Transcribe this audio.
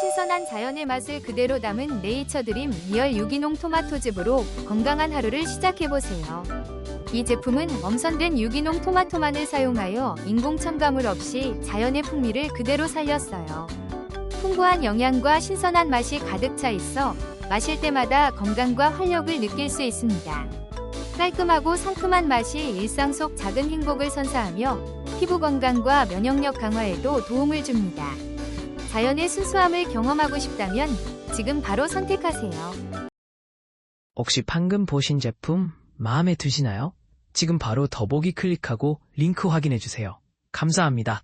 신선한 자연의 맛을 그대로 담은 네이처드림 리얼 유기농 토마토즙으로 건강한 하루를 시작해보세요. 이 제품은 엄선된 유기농 토마토만을 사용하여 인공 첨가물 없이 자연의 풍미를 그대로 살렸어요. 풍부한 영양과 신선한 맛이 가득 차 있어 마실 때마다 건강과 활력을 느낄 수 있습니다. 깔끔하고 상큼한 맛이 일상 속 작은 행복을 선사하며 피부 건강과 면역력 강화에도 도움을 줍니다. 자연의 순수함을 경험하고 싶다면 지금 바로 선택하세요. 혹시 방금 보신 제품 마음에 드시나요? 지금 바로 더보기 클릭하고 링크 확인해주세요. 감사합니다.